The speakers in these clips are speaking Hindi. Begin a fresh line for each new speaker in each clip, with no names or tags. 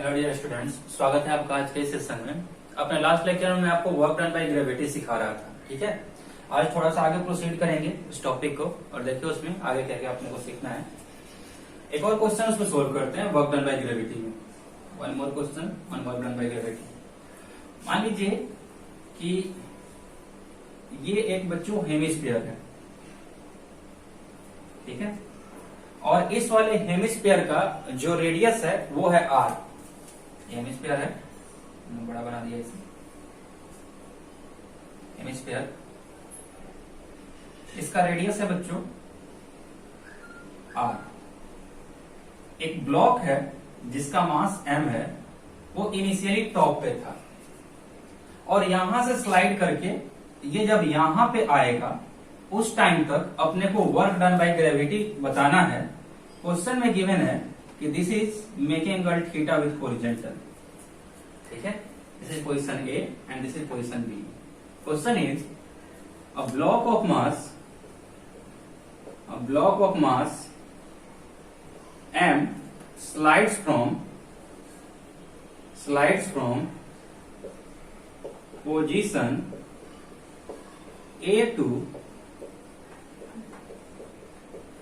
हेलो डियर स्टूडेंट्स, स्वागत है आपका आज के इस सेशन में। अपने लास्ट लेक्चर में मैं आपको वर्क डन बाय ग्रेविटी सिखा रहा था, ठीक है। आज थोड़ा सा आगे प्रोसीड करेंगे इस टॉपिक को और देखिए उसमें आगे क्या क्या अपने को सीखना है। एक और क्वेश्चन उसमें सोल्व करते हैं वर्क डन बाय ग्रेविटी में। One more question on work done by gravity. मान लीजिए कि ये एक बच्चों हेमिस्फीयर है, ठीक है, और इस वाले हेमिस्फीयर का जो रेडियस है वो है आर। हेमिस्फीयर है, बड़ा बना दिया इसे। हेमिस्फीयर, इसका रेडियस है बच्चों आर। एक ब्लॉक है जिसका मास m है, वो इनिशियली टॉप पे था और यहां से स्लाइड करके ये जब यहां पे आएगा उस टाइम तक अपने को वर्क डन बाय ग्रेविटी बताना है। क्वेश्चन में गिवन है कि this is making angle theta with horizontal, ठीक है। This is position A and this is position B. Question is a block of mass m slides from position A to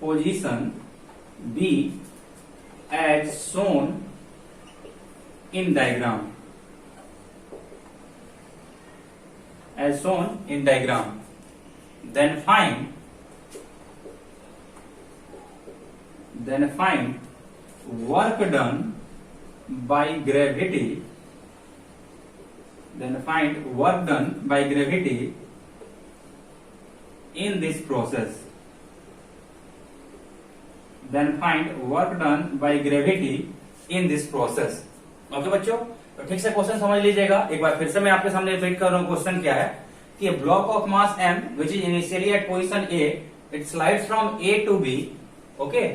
position B as shown in diagram. Then find work done by gravity. In this process. Okay बच्चों, तो ठीक से क्वेश्चन समझ लीजिएगा। एक बार फिर से मैं आपके सामने रिपीट कर रहा हूँ। क्वेश्चन क्या है कि block of mass m which is initially at position A, it slides from A to B, okay,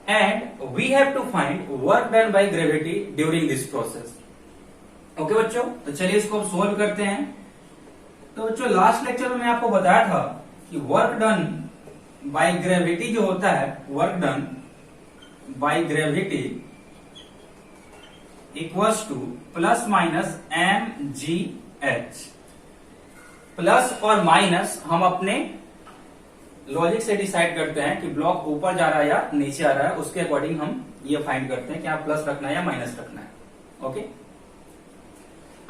and we have to find work done by gravity during this process. Okay बच्चों, तो चलिए इसको सोल्व करते हैं। तो बच्चों लास्ट लेक्चर में मैं आपको बताया था कि वर्क डन बाय ग्रेविटी जो होता है, work done by gravity equals two plus minus mgh। Plus और माइनस हम अपने लॉजिक से डिसाइड करते हैं कि ब्लॉक ऊपर जा रहा है या नीचे आ रहा है, उसके अकॉर्डिंग हम ये फाइंड करते हैं कि आप प्लस रखना है या माइनस रखना है। ओके,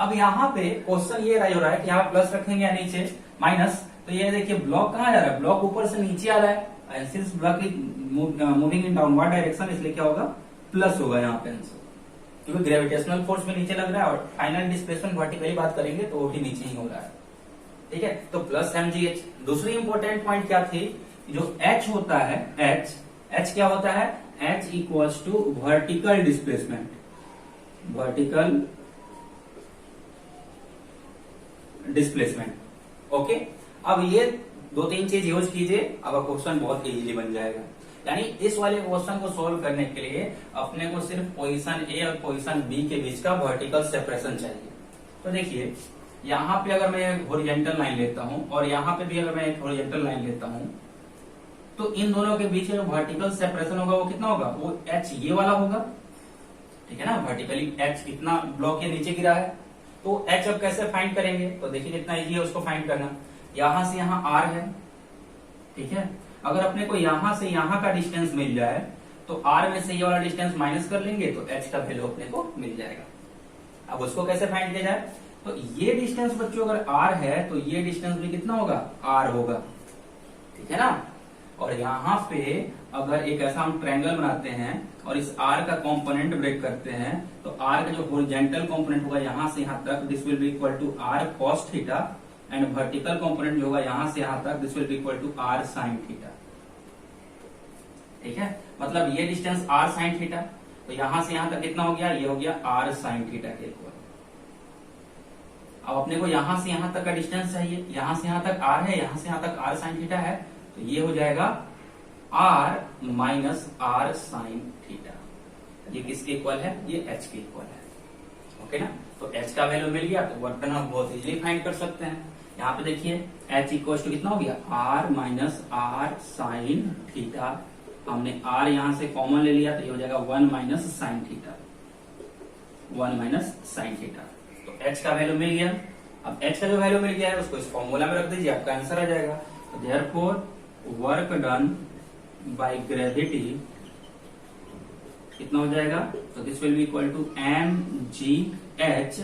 अब यहाँ पे क्वेश्चन ये राइज हो रहा है कि यहाँ प्लस रखेंगे या नीचे माइनस। तो ये देखिए ब्लॉक कहाँ जा रहा है, ब्लॉक ऊपर से नीचे आ रहा है। Since block is moving in downward direction, इसलिए क्या होगा, प्लस होगा यहाँ पे आंसर, क्योंकि ग्रेविटेशनल फोर्स में नीचे लग रहा है और फाइनल डिस्प्लेसमेंट वर्टिकली बात करेंगे तो वो भी नीचे ही हो रहा है, ठीक है। तो प्लस mgh। दूसरी इंपॉर्टेंट पॉइंट क्या थी, जो h होता है, h क्या होता है, h equals to vertical displacement. Okay, अब ये दो तीन चीज यूज कीजिए, अब क्वेश्चन बहुत इजीली बन जाएगा। यानी इस वाले क्वेश्चन को सोल्व करने के लिए अपने को सिर्फ पोजीशन ए और पोजीशन बी के बीच का वर्टिकल सेपरेशन चाहिए। तो देखिए यहाँ पे अगर मैं एक हॉरिजॉन्टल लाइन लेता हूं और यहाँ पे भी अगर मैं एक हॉरिजॉन्टल लाइन लेता हूं, तो इन दोनों के बीच में जो वर्टिकल सेपरेशन होगा वो कितना होगा, वो h ये वाला होगा, ठीक है ना। वर्टिकली h इतना ब्लॉक के नीचे गिरा है, तो h अब कैसे फाइंड करेंगे, तो देखिए कितना इजी है उसको फाइंड करना। यहां से यहाँ r है, ठीक है। अगर अपने को यहां से यहाँ का डिस्टेंस मिल जाए तो r में से ये वाला डिस्टेंस माइनस कर लेंगे तो h का वैल्यू अपने को मिल जाएगा। अब उसको कैसे फाइंड किया जाए, तो ये डिस्टेंस बच्चों अगर r है तो ये डिस्टेंस भी कितना होगा, r होगा, ठीक है ना। और यहाँ पे अगर एक ऐसा हम ट्रायंगल बनाते हैं और इस r का कंपोनेंट ब्रेक करते हैं, तो r का जो हॉरिजॉन्टल कंपोनेंट होगा यहाँ से यहाँ तक, this will be equal to r cos theta, and vertical component जो होगा यहाँ से यहाँ तक, this will be equal to r sin theta, ठीक है। मतलब ये डिस्टेंस r sin थीटा, तो यहां से यहां तक कितना हो गया, ये हो गया r sin थीटा के इक्वल। अब अपने को यहां से यहां तक का डिस्टेंस चाहिए, यहां से यहां तक r है, यहां से यहां तक r sin थीटा है, तो ये हो जाएगा r minus r sin theta. ये किसके इक्वल है, ये h के इक्वल है, ओके ना। तो h का वैल्यू मिल गया तो वर्क डन हम बहुत इजीली फाइंड कर सकते हैं। यहाँ पे देखिए h इक्वल टू कितना हो गया, r minus r sine theta. हमने r यहाँ से कॉमन ले लिया तो ये हो जाएगा 1 minus sine theta, 1 minus sine theta. तो एच का वैल्यू मिल गया। अब एच का जो वैल्यू मिल गया है उसको इस फॉर्मूला में रख दीजिए, आपका आंसर आ जाएगा। तो therefore work done by gravity कितना हो जाएगा? तो this will be equal to m g h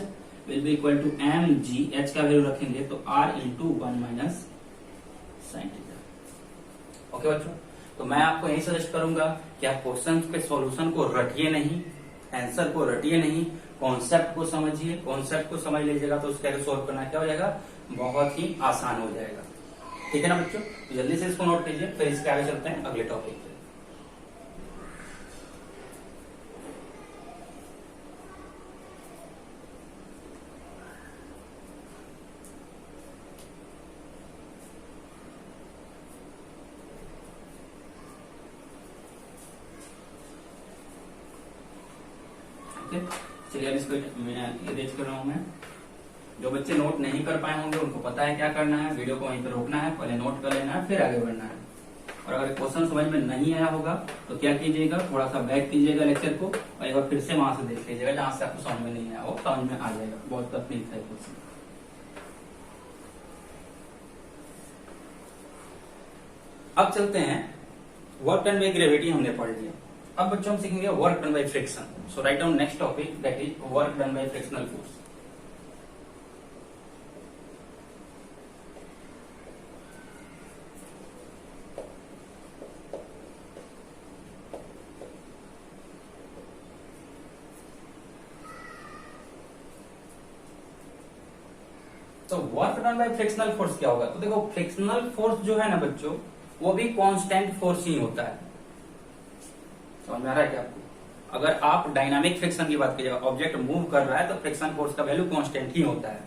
will be equal to m g h का वैल्यू रखेंगे तो r into 1 minus sine theta. Okay बच्चों, तो मैं आपको यही सजेस्ट करूंगा कि आप क्वेश्चन के सॉल्यूशन को रटिए नहीं, आंसर को रटिए नहीं, कॉन्सेप्ट को समझिए। कॉन्सेप्ट को समझ लीजिएगा तो उसका सोल्व करना क्या हो जाएगा? बहुत ही आसान हो जाएगा। ठीक है ना बच्चों? तो जल्दी से इसको नोट कीजिए, फिर इसके आगे चलते हैं अगले टॉपिक पे। चलिए अब इसको इरेज कर रहा हूं मैं। जो बच्चे नोट नहीं कर पाए होंगे उनको पता है क्या करना है, वीडियो को वहीं पर रोकना है, पहले नोट कर लेना है, फिर आगे बढ़ना है। और अगर क्वेश्चन समझ में नहीं आया होगा तो क्या कीजिएगा, थोड़ा सा बैक कीजिएगा लेक्चर को और एक बार फिर से वहां से देख लीजिएगा जहां से आपको समझ में नहीं आया हो, समझ में आ जाएगा। बहुत तकलीफ है क्वेश्चन। अब चलते हैं, वर्क डन बाय ग्रेविटी हमने पढ़ लिया। अब बच्चों हम सीखेंगे work done by friction. So write down next topic, that is work done by frictional force. तो work done by frictional force क्या होगा? तो देखो, फ्रिक्शनल फोर्स जो है ना बच्चों, वो भी कांस्टेंट फोर्स ही होता है। समझ में आ रहा है क्या आपको? अगर आप डायनामिक फ्रिक्शन की बात कीजिएगा, ऑब्जेक्ट मूव कर रहा है तो फ्रिक्शन फोर्स का वैल्यू कांस्टेंट ही होता है।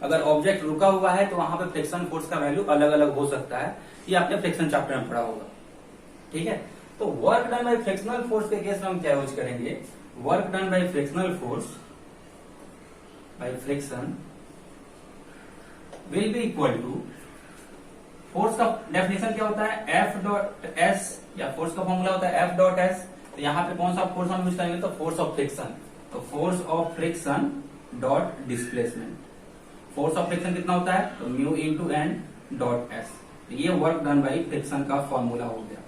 अगर ऑब्जेक्ट रुका हुआ है तो वहां पे फ्रिक्शन फोर्स का वैल्यू अलग अलग हो सकता है। ये आपने फ्रिक्शन चैप्टर में पढ़ा होगा। ठीक है, तो work done by frictional force के केस में हम क्या यूज करेंगे? Work done by frictional force by friction will be equal to, force का डेफिनेशन क्या होता है? एफ डॉट एस, या फोर्स का फॉर्मूला होता है एफ डॉट एस। तो यहाँ पे कौन सा फोर्स हम यूज करेंगे? तो फोर्स ऑफ फ्रिक्शन। तो force of friction dot displacement. Force of friction कितना होता है? तो mu into N dot S. ये वर्क डन बाई फ्रिक्शन का फॉर्मूला हो गया।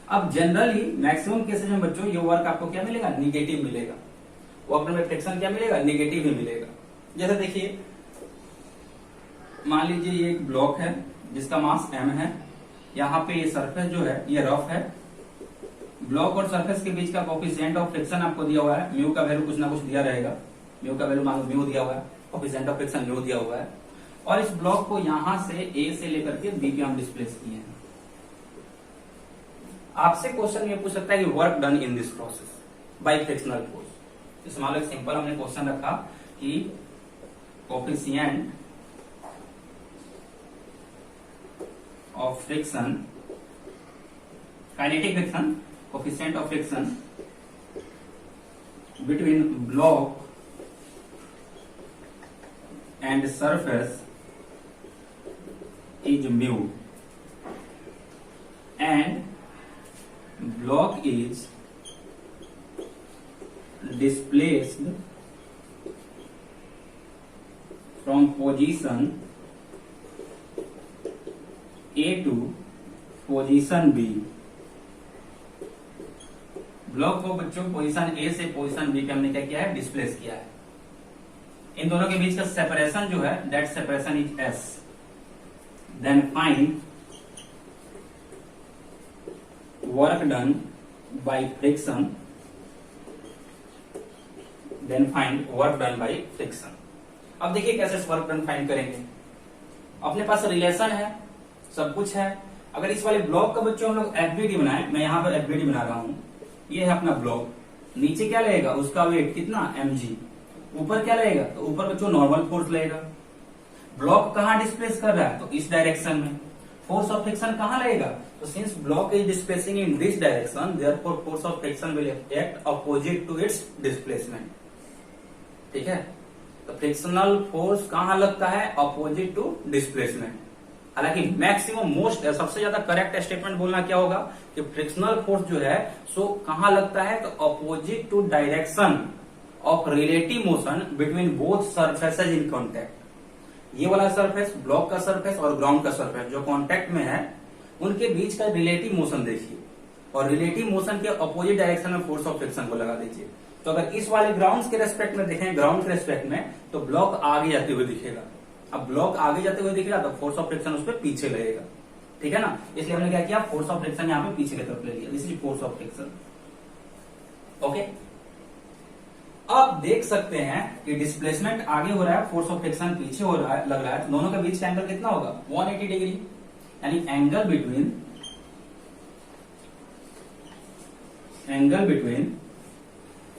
अब जनरली मैक्सिमम केसेज में बच्चों ये वर्क आपको क्या मिलेगा? निगेटिव मिलेगा। वर्क डन बाई फ्रिक्शन क्या मिलेगा? निगेटिव ही मिलेगा। जैसे देखिए, मान लीजिए ये एक ब्लॉक है जिसका मास m है। यहाँ पे ये सरफेस जो है ये रफ है। ब्लॉक और सरफेस के बीच का कोफिशिएंट ऑफ फ्रिक्शन आपको दिया हुआ है, म्यू का वैल्यू कुछ ना कुछ दिया रहेगा। म्यू का वैल्यू मान लो म्यू दिया हुआ है, कोफिशिएंट ऑफ फ्रिक्शन म्यू दिया हुआ है। और इस ब्लॉक को यहां से ए से लेकर के बी पे हम डिस्प्लेस किए हैं। आपसे क्वेश्चन ये पूछ सकता है कि work done in this process by frictional force. जैसे मान लो सिंपल हमने क्वेश्चन रखा कि coefficient of friction, kinetic friction, coefficient of friction between block and surface is mu and block is displaced from position A to position B। Block को बच्चों पोजीशन ए से पोजीशन बी पे हमने क्या किया है? डिस्प्लेस किया है। इन दोनों के बीच का सेपरेशन जो है, that separation is S. Then find work done by friction. Then find work done by friction. अब देखिए कैसे वर्क डन फाइंड करेंगे। अपने पास रिलेशन है, सब कुछ है। अगर इस वाले ब्लॉक का बच्चों हम लोग एफबीडी बनाए, मैं यहाँ पर एफबीडी बना रहा हूँ, ये है अपना ब्लॉक। नीचे क्या लगेगा? उसका वेट कितना? mg। ऊपर क्या लगेगा? तो ऊपर बच्चों नॉर्मल फोर्स लगेगा। ब्लॉक कहाँ डिस्प्लेस कर रहा है? तो इस डायरेक्शन में। फोर्स ऑफ फ्रिक्शन कहाँ लगेगा? तो since block is displacing in this direction, therefore force of friction will act opposite to its displacement. ठीक है, तो फ्रिक्शनल फोर्स कहाँ लगता है? Opposite to displacement. हालांकि मैक्सिमम मोस्ट सबसे ज्यादा करेक्ट स्टेटमेंट बोलना क्या होगा कि फ्रिक्शनल फोर्स जो है सो कहाँ लगता है? तो opposite to direction of relative motion between both surfaces in contact. ये वाला सरफेस, ब्लॉक का सरफेस और ग्राउंड का सरफेस जो कॉन्टैक्ट में है, उनके बीच का रिलेटिव मोशन देखिए और रिलेटिव मोशन के अपोजिट डायरेक्शन में फोर्स ऑफ फ्रिक्शन को लगा दीजिए। तो अगर इस वाले ग्राउंड के रेस्पेक्ट में देखें, ग्राउंड के रेस्पेक्ट में, तो ब्लॉक आगे जाते हुए दिखेगा। अब ब्लॉक आगे जाते हुए दिखेगा तो फोर्स ऑफ फ्रिक्शन उस पर पीछे लगेगा, ठीक है ना। इसलिए हमने क्या किया, फोर्स ऑफ फ्रिक्शन यहाँ पे पीछे की तरफ ले लिया। This is force of friction. Okay, अब देख सकते हैं कि डिस्प्लेसमेंट आगे हो रहा है, फोर्स ऑफ फ्रिक्शन पीछे हो रहा है, लग रहा है, तो दोनों के बीच का एंगल कितना होगा, 180 डिग्री। यानी angle between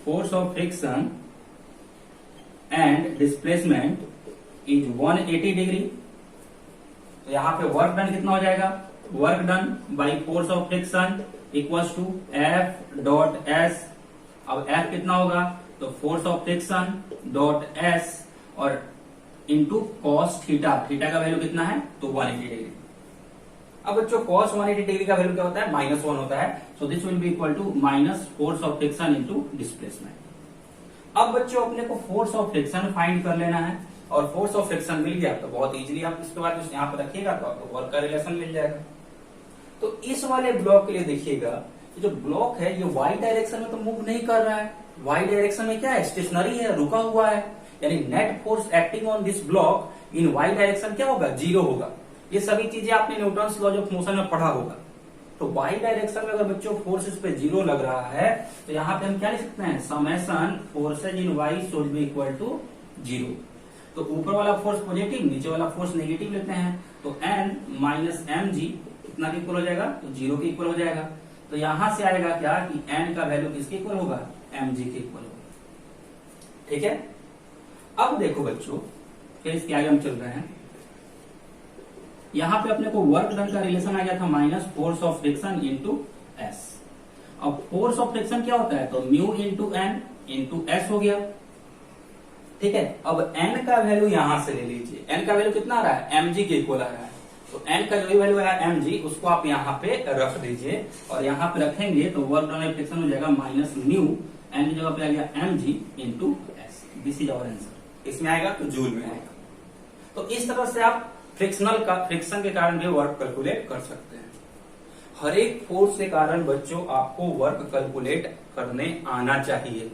force of friction and displacement is 180 degree. तो यहां पे वर्क डन कितना हो जाएगा, work done by force of friction equals to F dot S. अब एफ कितना होगा, तो force of friction dot S और इंटू कॉस थीटा। थीटा का वैल्यू कितना है, तो 180 डिग्री। अब बच्चों कॉस 180 डिग्री का वैल्यू क्या होता है, -1 होता है। So this will be equal to minus force of friction into displacement. अब बच्चों अपने को फोर्स ऑफ फ्रिक्शन फाइंड कर लेना है और फोर्स ऑफ फ्रिक्शन मिल गया तो बहुत इजीली आप इसके बाद यहाँ पर रखिएगा तो आपको वर्क का रिलेशन मिल जाएगा। तो इस वाले ब्लॉक के लिए देखिएगा, जो ब्लॉक है ये वाई डायरेक्शन में तो मूव नहीं कर रहा है। वाई डायरेक्शन में क्या है, स्टेशनरी है, रुका हुआ है। यानी net force acting on this block in Y direction क्या होगा, 0 होगा। ये सभी चीजें आपने न्यूटन्स लॉज ऑफ मोशन में पढ़ा होगा। तो वाई डायरेक्शन में अगर बच्चों फोर्स इस पे 0 लग रहा है तो यहाँ पे हम क्या लिख सकते हैं, summation forces in Y should be equal to 0। तो ऊपर वाला फोर्स पॉजिटिव, नीचे वाला फोर्स नेगेटिव लेते हैं। तो एन माइनस एम जी कितना के इक्वल हो जाएगा, तो 0 के इक्वल हो जाएगा। तो यहां से आएगा क्या कि एन का वैल्यू किसके इक्वल होगा, एम जी के इक्वल होगा। ठीक है, अब देखो बच्चों, फिर इसके आगे हम चल रहे हैं। यहां पे अपने को वर्क डन का रिलेशन आ गया था minus force of friction into S. अब फोर्स ऑफ फ्रिक्शन क्या होता है, तो mu into N into S हो गया। ठीक है, अब एन का वैल्यू यहां से ले लीजिए। एन का वैल्यू कितना आ रहा है, एम जी के इक्वल आ रहा है। तो एन का जो वैल्यू है एम जी, उसको आप यहाँ पे रख दीजिए और यहाँ पे रखेंगे तो वर्क डन बाय फ्रिक्शन हो जाएगा माइनस म्यू, एन की जगह पे आ गया M G into S. This is our answer. इसमें आएगा तो जूल में आएगा। तो इस तरह से आप फ्रिक्शन के कारण भी वर्क कैलकुलेट कर सकते हैं। हर एक फोर्स के कारण बच्चों आपको वर्क कैलकुलेट करने आना चाहिए।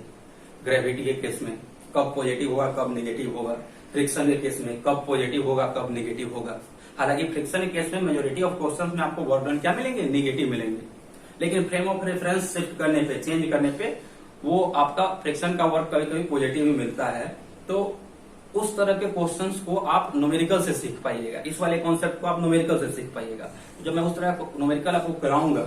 ग्रेविटी के केस में कब पॉजिटिव होगा कब नेगेटिव होगा, फ्रिक्शन के केस में कब पॉजिटिव होगा कब नेगेटिव होगा। हालांकि फ्रिक्शन के केस में मेजोरिटी ऑफ क्वेश्चंस में आपको वर्क डन क्या मिलेंगे, नेगेटिव मिलेंगे। लेकिन फ्रेम ऑफ रेफरेंस शिफ्ट करने पे, चेंज करने पे वो आपका फ्रिक्शन का वर्क कभी कभी पॉजिटिव भी मिलता है। तो उस तरह के क्वेश्चंस को आप न्यूमेरिकल से सीख पाइएगा। इस वाले कॉन्सेप्ट को आप न्यूमेरिकल से सीख पाइएगा। जब मैं उस तरह न्यूमेरिकल आपको कराऊंगा,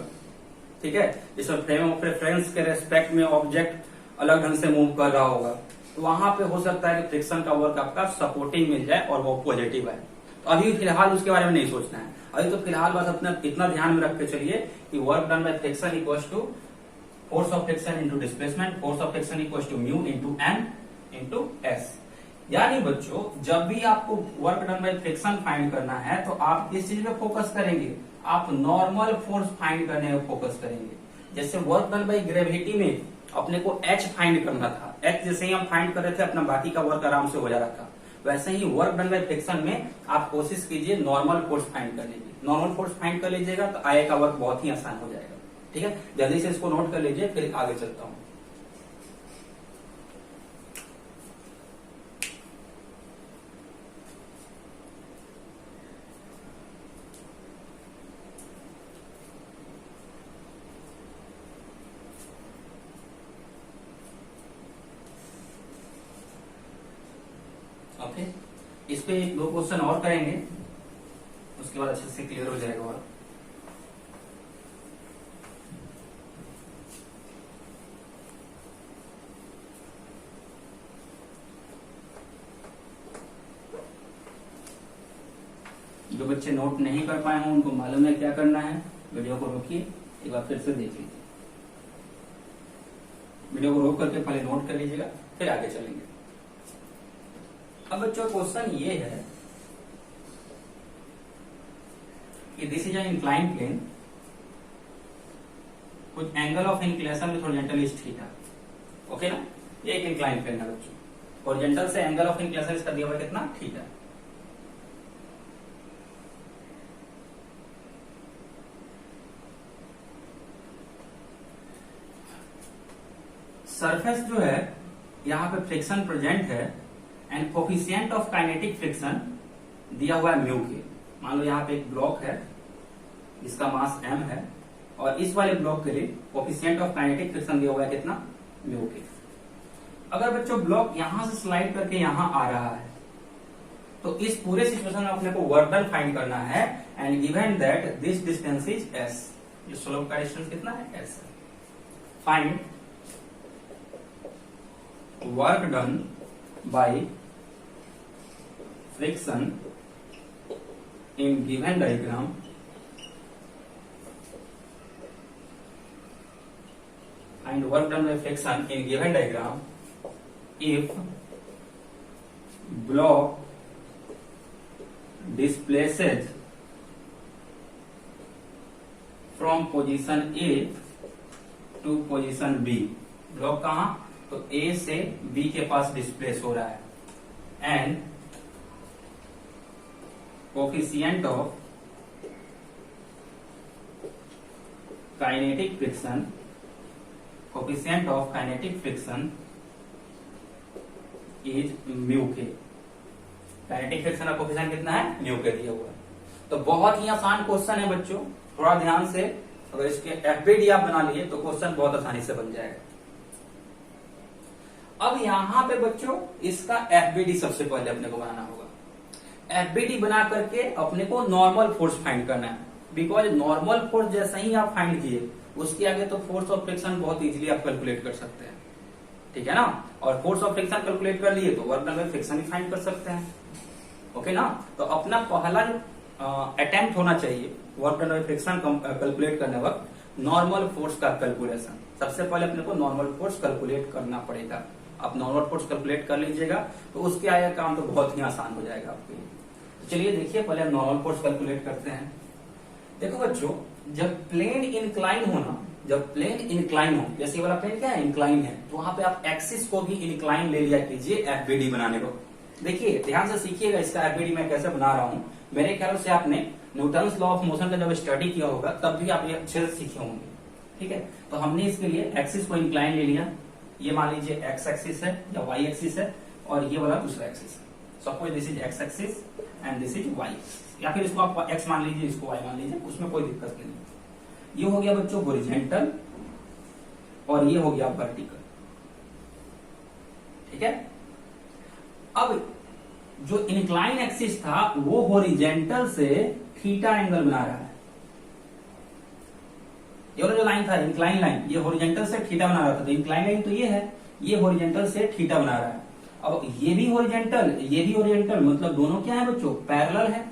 ठीक है, जिसमें फ्रेम ऑफ रेफरेंस के रेस्पेक्ट में ऑब्जेक्ट अलग ढंग से मूव कर रहा होगा, तो वहां पे हो सकता है कि फ्रिक्शन का वर्क आपका सपोर्टिंग मिल जाए और वो पॉजिटिव है। तो अभी फिलहाल उसके बारे में नहीं सोचना है। अभी तो फिलहाल बस अपना इतना ध्यान में रख के चलिए कि work done by friction equals to force of friction into displacement, force of friction equals to mu into N into S. यानी बच्चों, जब भी आपको work done by friction find करना है तो आप किस चीज पे फोकस करेंगे, आप नॉर्मल फोर्स फाइंड करने में फोकस करेंगे। जैसे वर्क डन बाय ग्रेविटी में अपने को एच फाइंड करना था, एच जैसे ही हम फाइंड कर रहे थे अपना बाकी का वर्क आराम से हो जा रहा था। वैसे ही वर्क डन बाय फ्रिक्शन में आप कोशिश कीजिए नॉर्मल फोर्स फाइंड करने की। नॉर्मल फोर्स फाइंड कर लीजिएगा तो आगे का वर्क बहुत ही आसान हो जाएगा। ठीक है, जल्दी से इसको नोट कर लीजिए, फिर आगे चलता हूं। ओके, इस पे 2 क्वेश्चन और करेंगे, उसके बाद अच्छे से क्लियर हो जाएगा। और जो बच्चे नोट नहीं कर पाए हों उनको मालूम है क्या करना है। वीडियो को रोकिए, एक बार फिर से देख लीजिए। वीडियो को रोक करके पहले नोट कर लीजिएगा, फिर आगे चलेंगे। अब बच्चों क्वेश्चन ये है कि this is an inclined plane, कुछ angle of inclination with horizontal is theta. Okay ना, ये एक इंक्लाइन प्लेन है बच्चों। हॉरिजॉन्टल से एंगल ऑफ इंक्लिनेशन इसका दिया हुआ कितना, थीटा। सरफेस जो है यहाँ पे फ्रिक्शन प्रेजेंट है and coefficient of kinetic friction दिया हुआ है म्यू के। मान लो यहाँ पे एक ब्लॉक है जिसका मास m है और इस वाले ब्लॉक के लिए कोफिशिएंट ऑफ काइनेटिक फ्रिक्शन दिया हुआ है कितना, म्यू के। अगर बच्चों ब्लॉक यहां से स्लाइड करके यहां आ रहा है तो इस पूरे सिचुएशन में अपने को वर्क डन फाइंड करना है and given that this distance is s। ये स्लोप का डिस्टेंस कितना है, s। Find work done by friction in given diagram and work done by friction in given diagram if block displaces from position A to position B। Block कहां, तो A से B के पास डिस्प्लेस हो रहा है and coefficient of kinetic friction, coefficient of kinetic friction is mu के। काइनेटिक फ्रिक्शन का कोफिशिएंट कितना है, म्यू के दिया हुआ है। तो बहुत ही आसान क्वेश्चन है बच्चों, थोड़ा ध्यान से अगर इसके एफबीडी आप बना लिए तो क्वेश्चन बहुत आसानी से बन जाएगा। अब यहां पे बच्चों इसका एफबीडी सबसे पहले अपने को बनाना होगा। एफबीडी बना करके अपने को नॉर्मल फोर्स फाइंड करना है, बिकॉज नॉर्मल फोर्स जैसे ही आप फाइंड किए उसके आगे तो फोर्स ऑफ फ्रिक्शन बहुत इजीली आप कैलकुलेट कर सकते हैं, ठीक है ना। और फोर्स ऑफ फ्रिक्शन कैलकुलेट कर लिए तो work done by friction he find कर सकते हैं, ओके ना। तो अपना पहला अटेम्प्ट होना चाहिए work done by friction calculate करने वक्त नॉर्मल फोर्स का कैलकुलेशन। सबसे पहले अपने को नॉर्मल फोर्स कैलकुलेट करना पड़ेगा। आप नॉर्मल फोर्स कैलकुलेट कर लीजिएगा तो उसके आगे काम तो बहुत ही आसान हो जाएगा आपके लिए। चलिए देखिए पहले हम नॉर्मल फोर्स कैलकुलेट करते हैं। देखो बच्चों, जब प्लेन इंक्लाइन हो ना, जब प्लेन इंक्लाइन हो, जैसे वाला प्लेन क्या है, इंक्लाइन है, तो वहां पे आप एक्सिस को भी इंक्लाइन ले लिया कीजिए एफबीडी बनाने को। देखिए ध्यान से सीखिएगा इसका एफबीडी मैं कैसे बना रहा हूं। मेरे ख्याल से आपने न्यूटन्स लॉ ऑफ मोशन का जब स्टडी किया होगा तब भी आप ये अच्छे से सीखे होंगे, ठीक है। तो हमने इसके लिए एक्सिस को इंक्लाइन ले लिया। ये मान लीजिए एक्स एक्सिस है या वाई एक्सिस है और ये वाला दूसरा एक्सिस है। Suppose this is X axis and this is Y, या फिर इसको आप एक्स मान लीजिए, इसको वाई मान लीजिए, उसमें कोई दिक्कत नहीं। ये हो गया बच्चों हॉरिजॉन्टल और ये हो गया वर्टिकल, ठीक है। अब जो इंक्लाइन एक्सिस था वो हॉरिजॉन्टल से थीटा एंगल बना रहा है। ये वाला जो लाइन था इंक्लाइन लाइन, ये हॉरिजॉन्टल से थीटा बना रहा था। तो इंक्लाइन लाइन तो ये है, ये हॉरिजॉन्टल से थीटा बना रहा है। अब ये भी हॉरिजॉन्टल, ये भी हॉरिजॉन्टल, मतलब दोनों क्या है बच्चों, पैरेलल है।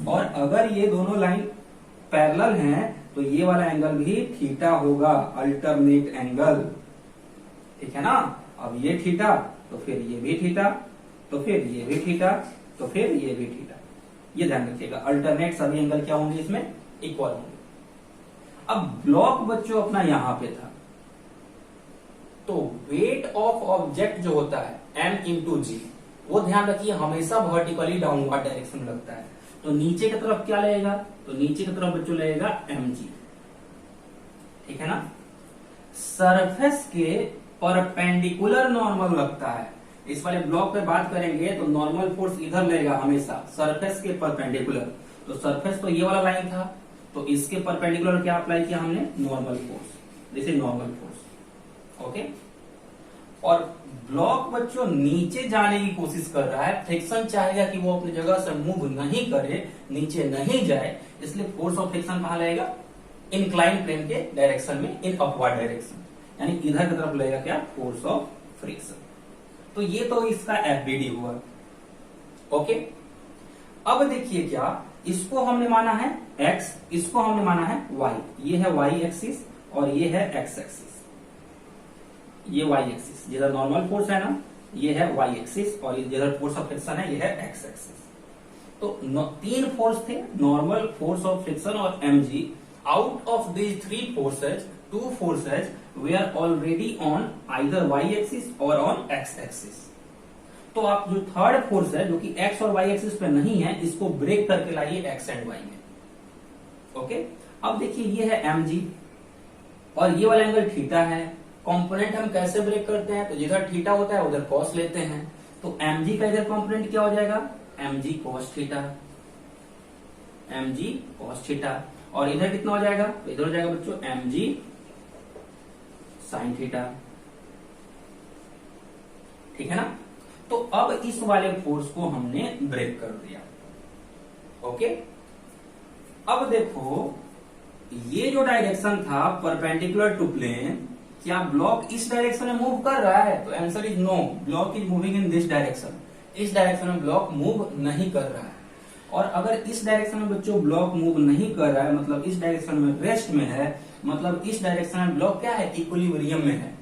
और अगर ये दोनों लाइन पैरेलल हैं तो ये वाला एंगल भी थीटा होगा, अल्टरनेट एंगल, ठीक है ना। अब ये थीटा तो फिर ये भी थीटा, तो फिर ये भी थीटा, तो फिर ये भी थीटा। ये ध्यान रखिएगा, अल्टरनेट सभी एंगल क्या होंगे, इसमें इक्वल होंगे। अब ब्लॉक बच्चों अपना यहां पे था, तो वेट ऑफ ऑब्जेक्ट जो होता है m इंटू जी, वो ध्यान रखिए हमेशा वर्टिकली डाउनवर्ड डायरेक्शन में लगता है। तो नीचे की तरफ क्या लगेगा, तो नीचे की तरफ बच्चों लगेगा mg, ठीक है ना। सरफेस के परपेंडिकुलर नॉर्मल लगता है। इस वाले ब्लॉक पे बात करेंगे तो नॉर्मल फोर्स इधर लगेगा हमेशा, सरफेस के परपेंडिकुलर। तो सरफेस तो ये वाला लाइन था, तो इसके परपेंडिकुलर क्या अप्लाई किया हमने, normal force. This is normal force, okay. और ब्लॉक बच्चों नीचे जाने की कोशिश कर रहा है, फ्रिक्शन चाहेगा कि वो अपनी जगह से मूव नहीं करे, नीचे नहीं जाए, इसलिए फोर्स ऑफ फ्रिक्शन कहां लगेगा, इंक्लाइन प्लेन के डायरेक्शन में, इन अपवर्ड डायरेक्शन, यानी इधर की तरफ लगेगा क्या, फोर्स ऑफ फ्रिक्शन। तो ये तो इसका एफबीडी हुआ, ओके। अब देखिए क्या, इसको हमने माना है x, इसको हमने माना है y। ये है y एक्सिस और ये है x एक्सिस। ये y एक्सिस जिधर नॉर्मल फोर्स है ना, ये है y एक्सिस, और ये जिधर फोर्स ऑफ फ्रिक्शन है ये है x एक्सिस। तो तीन फोर्स थे, नॉर्मल, फोर्स ऑफ फ्रिक्शन और mg। Out of these three forces two forces they are already on either Y axis और ऑन एक्स एक्सिस। तो आप जो थर्ड फोर्स है जो कि एक्स और वाई एक्सिस पे नहीं है, इसको ब्रेक करके लाइए एक्स एंड वाई में। ओके, अब देखिए ये है mg और ये वाला एंगल थीटा है। कंपोनेंट हम कैसे ब्रेक करते हैं, तो जिधर थीटा होता है उधर कॉस लेते हैं। तो mg का इधर कंपोनेंट क्या हो जाएगा, mg cos theta, mg cos theta. और इधर कितना हो जाएगा, तो इधर हो जाएगा बच्चों mg sin थीटा। ठीक है ना। तो अब इस वाले फोर्स को हमने ब्रेक कर दिया। ओके, अब देखो ये जो डायरेक्शन था परपेंडिकुलर टू प्लेन, क्या ब्लॉक इस डायरेक्शन में मूव कर रहा है, तो answer is no, block is moving in this direction. इस डायरेक्शन में ब्लॉक मूव नहीं कर रहा है। और अगर इस डायरेक्शन में बच्चों ब्लॉक मूव नहीं कर रहा है, मतलब इस डायरेक्शन में रेस्ट में है, मतलब इस डायरेक्शन में ब्लॉक क्या है, इक्विलिब्रियम में है,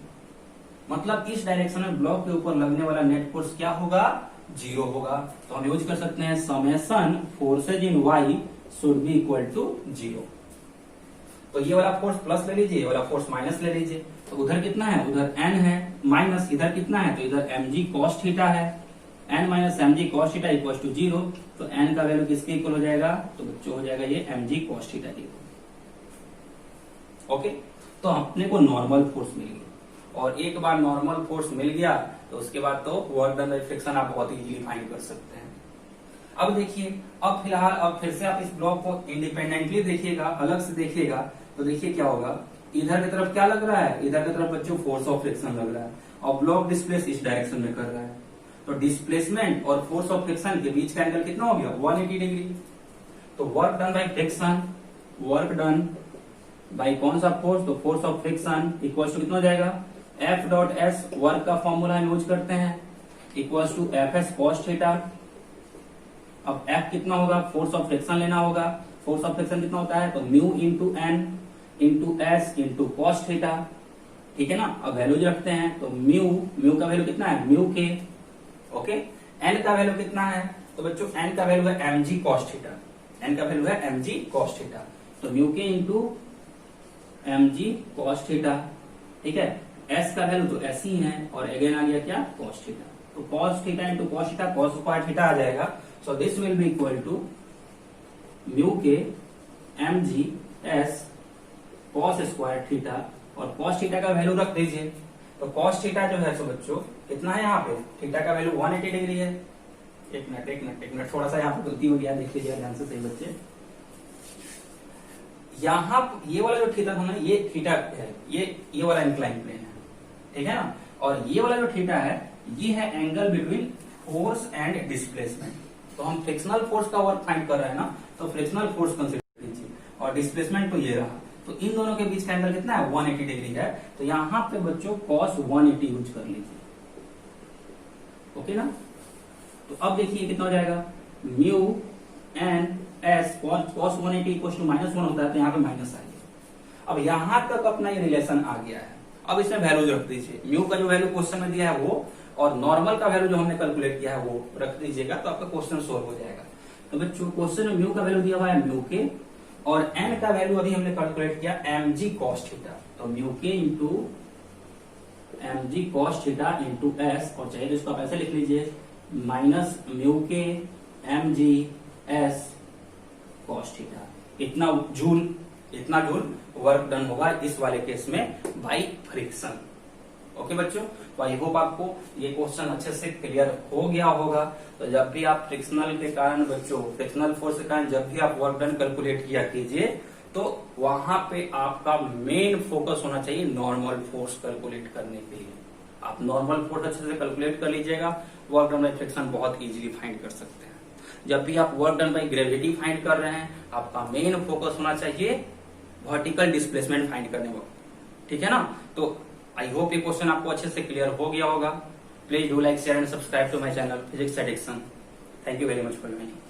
मतलब इस डायरेक्शन में ब्लॉक के ऊपर लगने वाला नेट फोर्स क्या होगा, 0 होगा। तो हम यूज कर सकते हैं summation forces in y should be equal to 0। तो ये वाला फोर्स प्लस ले लीजिए, ये वाला फोर्स माइनस ले लीजिए। तो उधर कितना है, उधर n है, माइनस इधर कितना है, तो इधर mg cos थीटा है, n minus mg cos theta equal to 0। तो n का वैल्यू किसके इक्वल हो जाएगा, तो बच्चों हो जाएगा ये mg cos थीटा के इक्वल। ओके, तो अपने को नॉर्मल फोर्स मिल गया। और एक बार नॉर्मल फोर्स मिल गया तो उसके बाद तो वर्क डन बाय फ्रिक्शन आप बहुत इजीली फाइंड कर सकते हैं। अब देखिए, अब फिलहाल अब फिर से आप इस ब्लॉक को इंडिपेंडेंटली देखिएगा, अलग से देखिएगा, तो देखिए क्या होगा, इधर की तरफ क्या लग रहा है, इधर की तरफ बच्चों फोर्स ऑफ फ्रिक्शन लग रहा है और ब्लॉक डिस्प्लेस इस डायरेक्शन में कर रहा है। तो डिस्प्लेसमेंट और फोर्स ऑफ फ्रिक्शन के बीच का एंगल कितना हो गया, 180 डिग्री। तो work done by friction, work done by कौन सा फोर्स, तो force of friction equal to कितना हो जाएगा, एफ डॉट एस, वर्क का फॉर्मूला हम यूज करते हैं, equal to F S cos theta. अब एफ कितना होगा, फोर्स ऑफ फ्रिक्शन लेना होगा, फोर्स ऑफ फ्रिक्शन कितना होता है, तो mu into N into S into cos theta. ठीक है ना। अब वैल्यूज रखते हैं, तो म्यू का वैल्यू कितना है, म्यू के। ओके, एन का वैल्यू कितना है, तो बच्चों एन का वैल्यू है M G cos theta, N का वैल्यू है एम जी कॉस थीटा। तो म्यू के into M G cos theta. ठीक है, एस का वैल्यू तो ऐसे ही है और अगेन आ गया क्या, कॉस थीटा। तो cos theta into cos theta, cos square theta आ जाएगा। So this will be equal to mu के M G S cos square theta, और कॉस थीटा का वैल्यू रख दीजिए। तो कॉस थीटा जो है, सो बच्चों कितना है यहाँ पे, थीटा का वैल्यू 180 डिग्री है। एक मिनट थोड़ा सा यहाँ पे गलती हो गया, देख लीजिए ध्यान से सही बच्चे। यहाँ ये वाला जो थीटा था ना, ये थीटा है, ये वाला इंक्लाइन प्लेन है। ठीक है ना। और ये वाला जो थीटा है, ये है angle between force and displacement. तो हम फ्रिक्शनल फोर्स का वर्क फाइंड कर रहे हैं ना, तो फ्रिक्शनल फोर्स कंसीडर कीजिए और डिस्प्लेसमेंट तो ये रहा। तो इन दोनों के बीच का एंगल कितना है, 180 डिग्री है। तो यहाँ पे बच्चों cos 180 यूज कर लीजिए। ओके ना। तो अब देखिए कितना हो जाएगा, mu N S cos 180 equal to -1 होता है, तो यहाँ पे माइनस आ गया। अब यहाँ तक अपना ये रिलेशन आ गया है। अब इसमें वैल्यूज रख दीजिए, म्यू का जो वैल्यू क्वेश्चन में दिया है वो, और नॉर्मल का वैल्यू जो हमने कैलकुलेट किया है वो रख दीजिएगा, तो आपका क्वेश्चन सोल्व हो जाएगा। तो बच्चों क्वेश्चन में म्यू का वैल्यू दिया हुआ है म्यू के, और एन का वैल्यू अभी हमने कैलकुलेट किया एम जी कॉस थीटा। तो म्यू के into M G cos theta into S, और चाहिए तो इसको आप ऐसे लिख लीजिए, माइनस म्यू के M G S cos theta. इतना जूल वर्क डन होगा इस वाले केस में बाई फ्रिक्शन। ओके बच्चों, तो आई होप आपको ये क्वेश्चन अच्छे से क्लियर हो गया होगा। तो जब भी आप फ्रिक्शनल के कारण बच्चों, फ्रिक्शनल फोर्स के कारण जब भी आप वर्क डन कैलकुलेट किया कीजिए, तो वहां पे आपका मेन फोकस होना चाहिए नॉर्मल फोर्स कैलकुलेट करने के लिए। आप नॉर्मल फोर्स अच्छे से कैलकुलेट कर लीजिएगा, वर्क डन बाई फ्रिक्शन बहुत इजीली फाइंड कर सकते हैं। जब भी आप work done by gravity find कर रहे हैं, आपका मेन फोकस होना चाहिए वर्टिकल डिस्प्लेसमेंट फाइंड करने वक्त। ठीक है ना। तो आई होप ये क्वेश्चन आपको अच्छे से क्लियर हो गया होगा। Please do like, share and subscribe to my channel physics addiction. Thank you very much for joining.